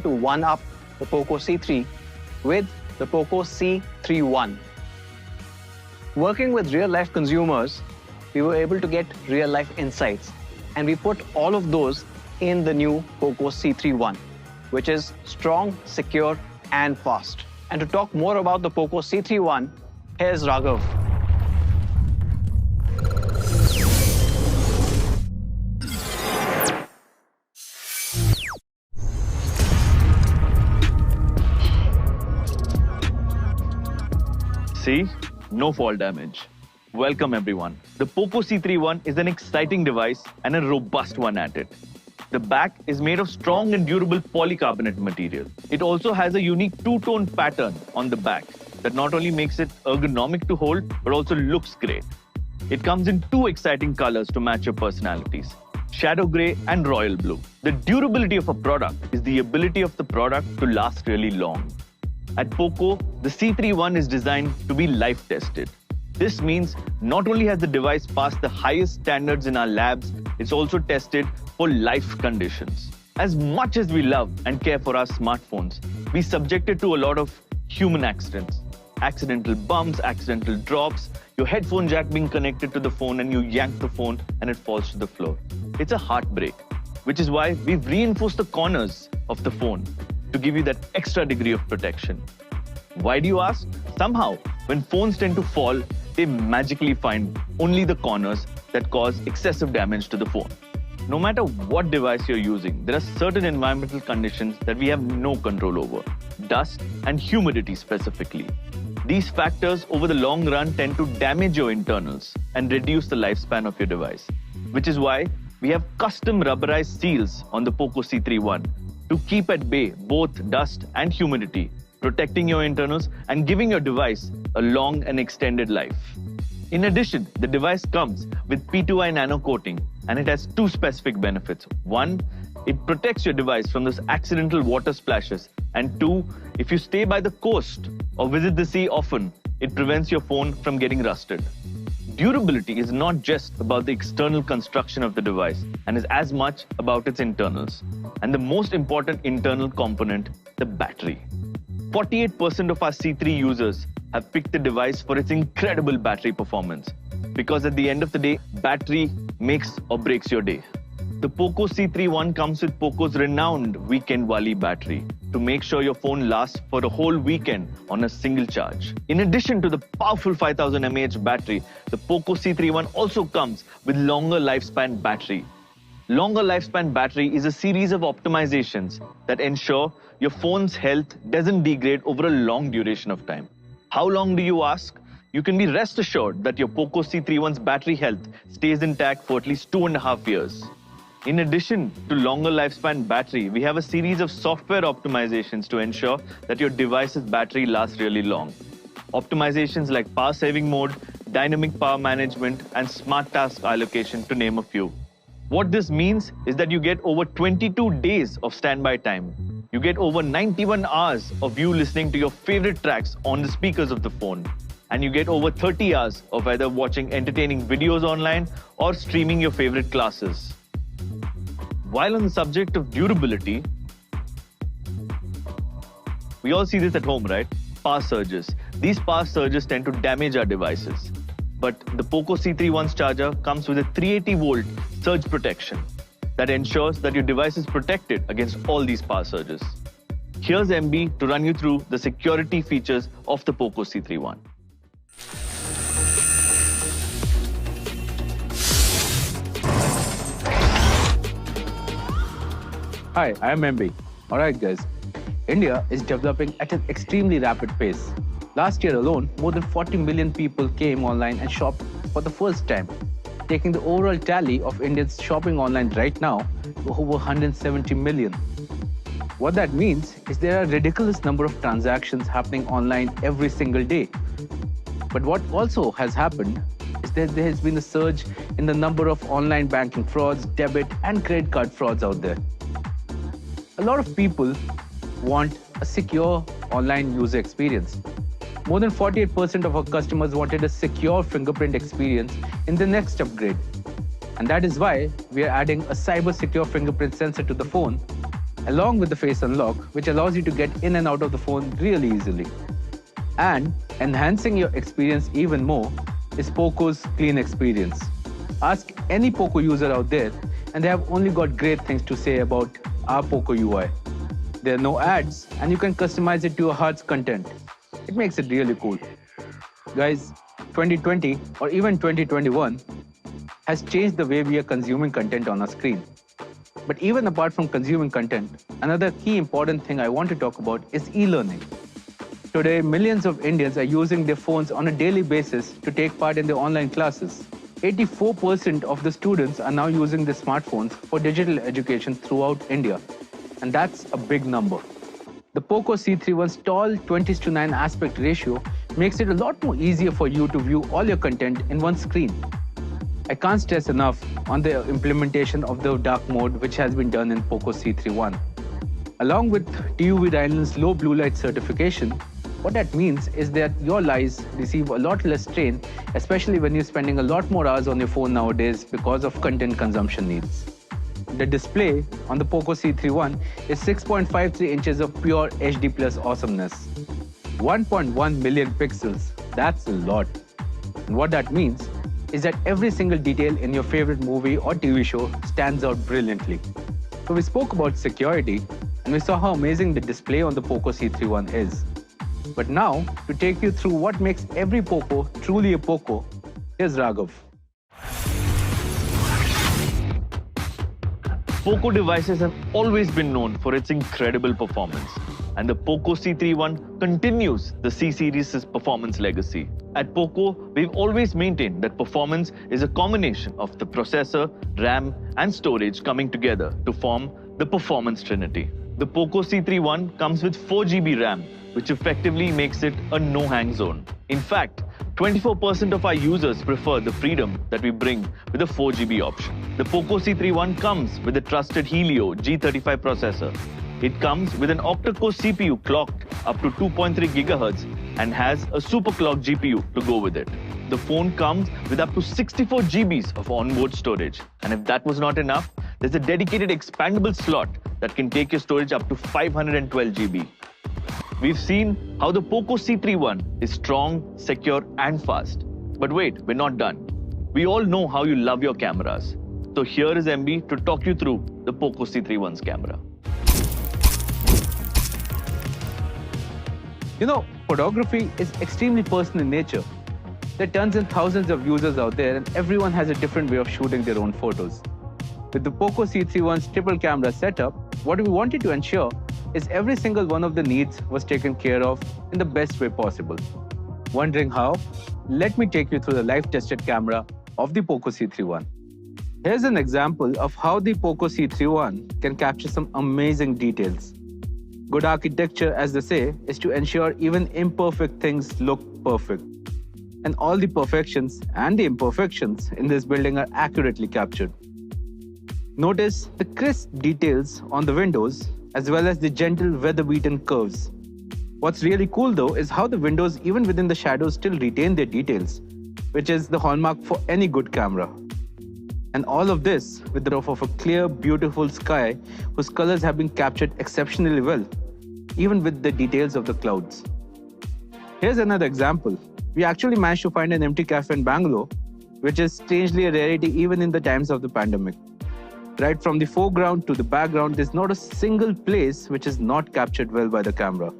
to one-up the POCO C3 with the POCO C3 One. Working with real-life consumers, we were able to get real-life insights, and we put all of those in the new POCO C3 One, which is strong, secure, and fast. And to talk more about the POCO C3 One, here's Raghav. See? No fall damage. Welcome everyone. The POCO C3 One is an exciting device and a robust one at it. The back is made of strong and durable polycarbonate material. It also has a unique two-tone pattern on the back that not only makes it ergonomic to hold, but also looks great. It comes in two exciting colors to match your personalities: shadow grey and royal blue. The durability of a product is the ability of the product to last really long. At POCO, the C3 One is designed to be life-tested. This means not only has the device passed the highest standards in our labs, it's also tested for life conditions. As much as we love and care for our smartphones, we subjected to a lot of human accidents. Accidental bumps, accidental drops, your headphone jack being connected to the phone and you yank the phone and it falls to the floor. It's a heartbreak, which is why we've reinforced the corners of the phone to give you that extra degree of protection. Why do you ask? Somehow, when phones tend to fall, they magically find only the corners that cause excessive damage to the phone. No matter what device you're using, there are certain environmental conditions that we have no control over. Dust and humidity specifically. These factors over the long run tend to damage your internals and reduce the lifespan of your device. Which is why we have custom rubberized seals on the POCO C3 One to keep at bay both dust and humidity, protecting your internals and giving your device a long and extended life. In addition, the device comes with P2I nano coating, and it has two specific benefits. One, it protects your device from those accidental water splashes. And two, if you stay by the coast or visit the sea often, it prevents your phone from getting rusted. Durability is not just about the external construction of the device and is as much about its internals. And the most important internal component, the battery. 48% of our C3 users have picked the device for its incredible battery performance. Because at the end of the day, battery makes or breaks your day. The POCO C3 One comes with POCO's renowned Weekend Wali battery to make sure your phone lasts for a whole weekend on a single charge. In addition to the powerful 5000 mAh battery, the POCO C3 One also comes with longer lifespan battery. Longer lifespan battery is a series of optimizations that ensure your phone's health doesn't degrade over a long duration of time. How long do you ask? You can be rest assured that your POCO C3 One's battery health stays intact for at least 2.5 years. In addition to longer lifespan battery, we have a series of software optimizations to ensure that your device's battery lasts really long. Optimizations like power saving mode, dynamic power management, and smart task allocation, to name a few. What this means is that you get over 22 days of standby time. You get over 91 hours of you listening to your favorite tracks on the speakers of the phone. And you get over 30 hours of either watching entertaining videos online or streaming your favorite classes. While on the subject of durability, we all see this at home, right? Power surges. These power surges tend to damage our devices. But the POCO C3 One's charger comes with a 380-volt surge protection that ensures that your device is protected against all these power surges. Here's MB to run you through the security features of the POCO C3 One. Hi, I am MB. Alright guys, India is developing at an extremely rapid pace. Last year alone, more than 40 million people came online and shopped for the first time, taking the overall tally of Indians shopping online right now to over 170 million. What that means is there are a ridiculous number of transactions happening online every single day. But what also has happened is that there has been a surge in the number of online banking frauds, debit and credit card frauds out there. A lot of people want a secure online user experience. More than 48% of our customers wanted a secure fingerprint experience in the next upgrade. And that is why we are adding a cyber secure fingerprint sensor to the phone along with the face unlock, which allows you to get in and out of the phone really easily. And enhancing your experience even more is Poco's clean experience. Ask any Poco user out there and they have only got great things to say about our Poco UI. There are no ads and you can customize it to your heart's content. It makes it really cool. Guys, 2020 or even 2021 has changed the way we are consuming content on our screen. But even apart from consuming content, another key important thing I want to talk about is e-learning. Today, millions of Indians are using their phones on a daily basis to take part in their online classes. 84% of the students are now using their smartphones for digital education throughout India. And that's a big number. The Poco C31's tall 20:9 aspect ratio makes it a lot more easier for you to view all your content in one screen. I can't stress enough on the implementation of the dark mode which has been done in Poco C31. Along with TUV Rhineland's low blue light certification, what that means is that your eyes receive a lot less strain, especially when you're spending a lot more hours on your phone nowadays because of content consumption needs. The display on the Poco C31 is 6.53 inches of pure HD plus awesomeness. 1.1 million pixels, that's a lot. And what that means is that every single detail in your favorite movie or TV show stands out brilliantly. So we spoke about security and we saw how amazing the display on the Poco C31 is. But now, to take you through what makes every Poco truly a Poco, here's Raghav. Poco devices have always been known for its incredible performance, and the Poco C31 continues the C-Series' performance legacy. At Poco, we've always maintained that performance is a combination of the processor, RAM, and storage coming together to form the performance trinity. The Poco C31 comes with 4 GB RAM, which effectively makes it a no-hang zone. In fact, 24% of our users prefer the freedom that we bring with the 4 GB option. The Poco C31 comes with a trusted Helio G35 processor. It comes with an octa-core CPU clocked up to 2.3 GHz and has a super-clocked GPU to go with it. The phone comes with up to 64 GB of onboard storage. And if that was not enough, there's a dedicated expandable slot that can take your storage up to 512 GB. We've seen how the Poco C31 is strong, secure, and fast. But wait, we're not done. We all know how you love your cameras. So here is MB to talk you through the Poco C31's camera. You know, photography is extremely personal in nature. There are tons and thousands of users out there and everyone has a different way of shooting their own photos. With the Poco C31's triple camera setup, what we wanted to ensure is every single one of the needs was taken care of in the best way possible. Wondering how? Let me take you through the live-tested camera of the Poco C31. Here's an example of how the Poco C31 can capture some amazing details. Good architecture, as they say, is to ensure even imperfect things look perfect. And all the perfections and the imperfections in this building are accurately captured. Notice the crisp details on the windows as well as the gentle weather-beaten curves. What's really cool though is how the windows even within the shadows still retain their details, which is the hallmark for any good camera. And all of this with the roof of a clear, beautiful sky whose colors have been captured exceptionally well, even with the details of the clouds. Here's another example. We actually managed to find an empty cafe in Bangalore, which is strangely a rarity even in the times of the pandemic. Right from the foreground to the background, there's not a single place which is not captured well by the camera.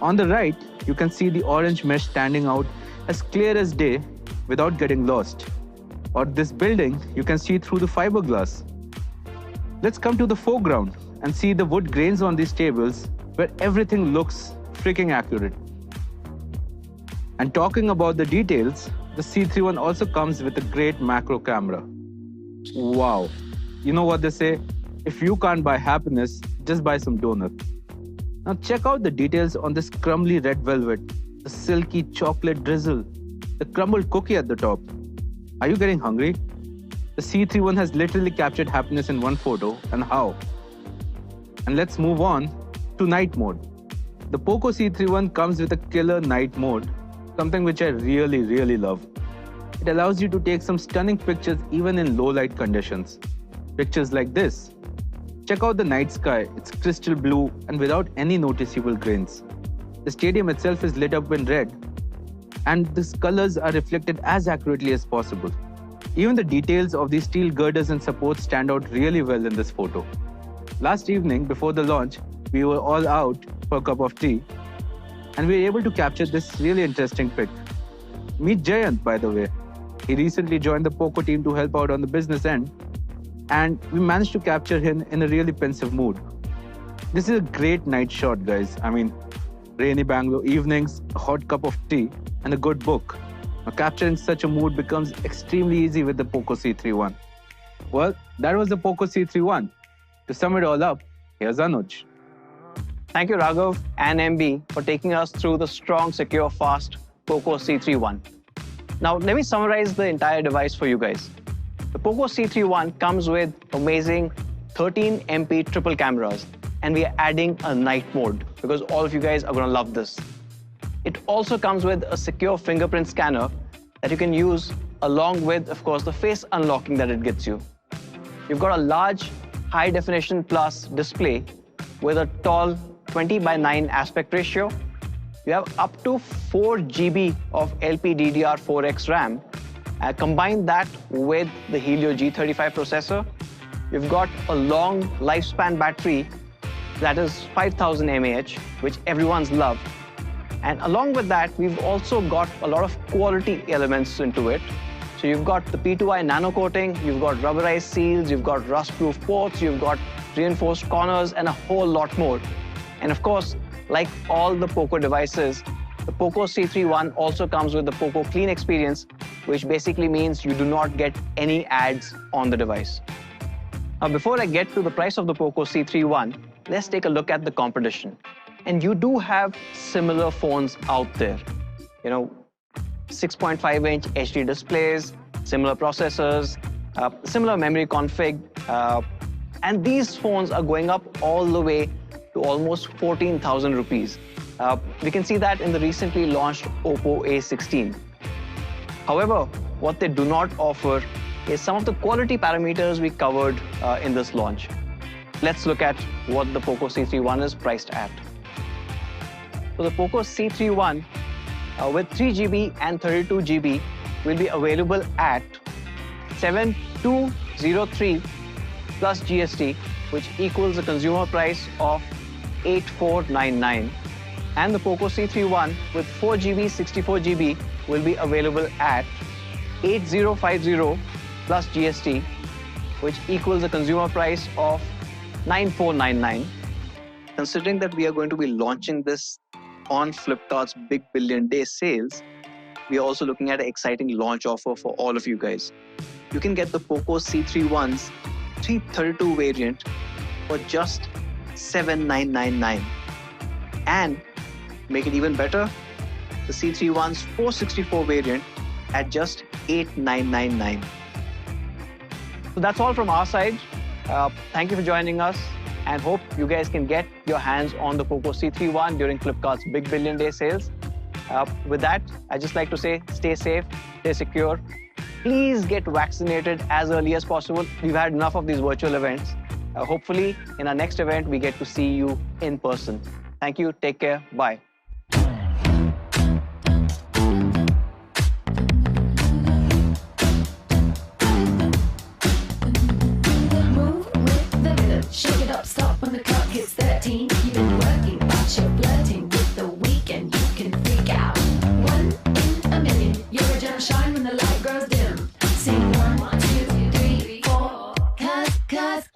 On the right, you can see the orange mesh standing out as clear as day without getting lost. Or this building, you can see through the fiberglass. Let's come to the foreground and see the wood grains on these tables where everything looks freaking accurate. And talking about the details, the C31 also comes with a great macro camera. Wow. You know what they say? If you can't buy happiness, just buy some donuts. Now check out the details on this crumbly red velvet, the silky chocolate drizzle, the crumbled cookie at the top. Are you getting hungry? The C31 has literally captured happiness in one photo, and how? And let's move on to night mode. The Poco C31 comes with a killer night mode, something which I really love. It allows you to take some stunning pictures even in low light conditions. Pictures like this. Check out the night sky. It's crystal blue and without any noticeable grains. The stadium itself is lit up in red, and these colors are reflected as accurately as possible. Even the details of these steel girders and supports stand out really well in this photo. Last evening, before the launch, we were all out for a cup of tea, and we were able to capture this really interesting pic. Meet Jayant, by the way. He recently joined the Poco team to help out on the business end, and we managed to capture him in a really pensive mood. This is a great night shot, guys. I mean, rainy Bangalore evenings, a hot cup of tea, and a good book. Now, capturing such a mood becomes extremely easy with the Poco C3 One. Well, that was the Poco C3 One. To sum it all up, here's Anuj. Thank you, Raghav and MB, for taking us through the strong, secure, fast Poco C3 One. Now, let me summarize the entire device for you guys. The Poco C3 One comes with amazing 13 MP triple cameras, and we are adding a night mode because all of you guys are going to love this. It also comes with a secure fingerprint scanner that you can use along with, of course, the face unlocking that it gets you. You've got a large high definition plus display with a tall 20:9 aspect ratio. You have up to 4 GB of LPDDR4X RAM. Combine that with the Helio G35 processor. You've got a long lifespan battery that is 5000 mAh, which everyone's loved. And along with that, we've also got a lot of quality elements into it. So you've got the P2i nano coating, you've got rubberized seals, you've got rust-proof ports, you've got reinforced corners, and a whole lot more. And of course, like all the Poco devices, the Poco C3 One also comes with the Poco Clean experience, which basically means you do not get any ads on the device. Now, before I get to the price of the Poco C3 One, let's take a look at the competition. And you do have similar phones out there. 6.5-inch HD displays, similar processors, similar memory config, and these phones are going up all the way to almost 14,000 rupees. We can see that in the recently launched Oppo A16. However, what they do not offer is some of the quality parameters we covered in this launch. Let's look at what the Poco C3 One is priced at. So the Poco C3 One with 3 GB and 32 GB will be available at 7,203 plus GST, which equals a consumer price of 8,499. And the Poco C3 One with 4 GB, 64 GB will be available at 8,050 plus GST, which equals a consumer price of 9,499. Considering that we are going to be launching this on Flipkart's Big Billion Day sales, we are also looking at an exciting launch offer for all of you guys. You can get the Poco C3 One's 332 variant for just 7,999. And make it even better, the C3 One's 464 variant at just 8,999. So that's all from our side. Thank you for joining us, and hope you guys can get your hands on the Poco C3 One during Flipkart's Big Billion Day sales. With that, I'd just like to say, stay safe, stay secure. Please get vaccinated as early as possible. We've had enough of these virtual events. Hopefully, in our next event, we get to see you in person. Thank you. Take care. Bye. Shake it up, stop when the clock hits 13. You've been working, but you're flirting with the weekend. You can freak out. 1 in a million. You're a gem, shine when the light grows dim. Sing 1, 2, 3, 4. Cause